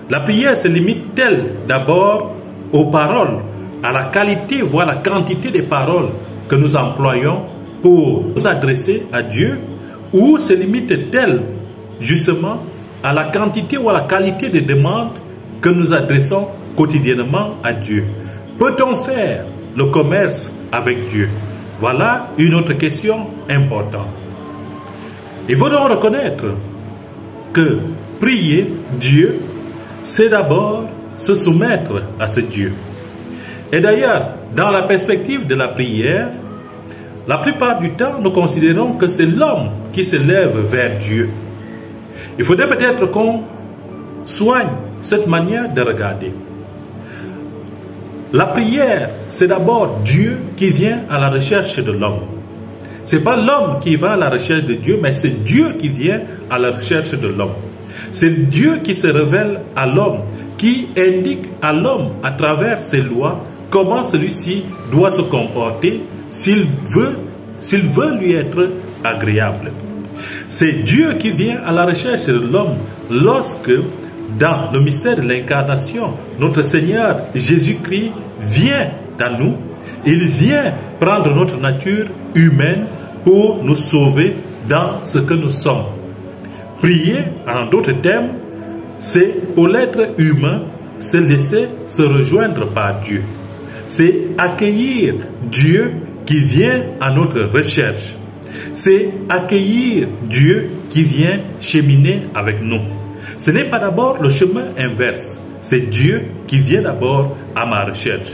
La prière se limite-t-elle d'abord aux paroles, à la qualité, voire la quantité des paroles que nous employons pour nous adresser à Dieu, ou se limite-t-elle justement à la quantité ou à la qualité des demandes que nous adressons quotidiennement à Dieu? Peut-on faire le commerce avec Dieu? Voilà une autre question importante. Il faut donc reconnaître que prier Dieu, c'est d'abord se soumettre à ce Dieu. Et d'ailleurs, dans la perspective de la prière, la plupart du temps, nous considérons que c'est l'homme qui se lève vers Dieu. Il faudrait peut-être qu'on soigne cette manière de regarder. La prière, c'est d'abord Dieu qui vient à la recherche de l'homme. Ce n'est pas l'homme qui va à la recherche de Dieu, mais c'est Dieu qui vient à la recherche de l'homme. C'est Dieu qui se révèle à l'homme, qui indique à l'homme à travers ses lois comment celui-ci doit se comporter s'il veut lui être agréable. C'est Dieu qui vient à la recherche de l'homme lorsque, dans le mystère de l'incarnation, notre Seigneur Jésus-Christ vient à nous. Il vient prendre notre nature humaine pour nous sauver dans ce que nous sommes. Prier, en d'autres termes, c'est pour l'être humain se laisser se rejoindre par Dieu. C'est accueillir Dieu qui vient à notre recherche. C'est accueillir Dieu qui vient cheminer avec nous. Ce n'est pas d'abord le chemin inverse. C'est Dieu qui vient d'abord à ma recherche.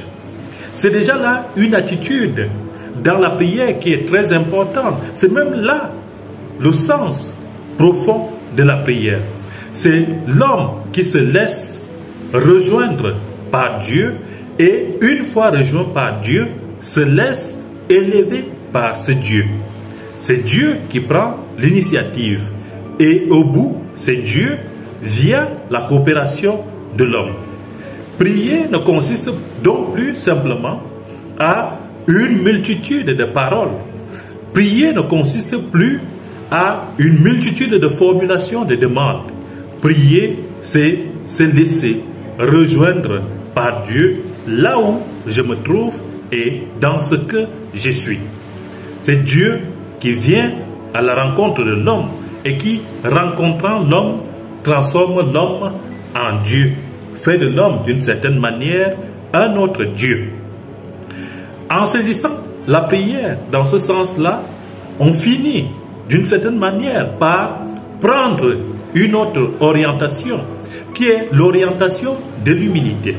C'est déjà là une attitude dans la prière qui est très importante. C'est même là le sens profond de la prière. C'est l'homme qui se laisse rejoindre par Dieu et une fois rejoint par Dieu, se laisse élever par ce Dieu. C'est Dieu qui prend l'initiative et au bout, c'est Dieu via la coopération de l'homme. Prier ne consiste donc plus simplement à une multitude de paroles. Prier ne consiste plus à une multitude de formulations de demandes. Prier, c'est se laisser rejoindre par Dieu là où je me trouve et dans ce que je suis. C'est Dieu qui vient à la rencontre de l'homme et qui, rencontrant l'homme, transforme l'homme en Dieu, fait de l'homme d'une certaine manière un autre Dieu. En saisissant la prière dans ce sens-là, on finit d'une certaine manière par prendre une autre orientation qui est l'orientation de l'humilité.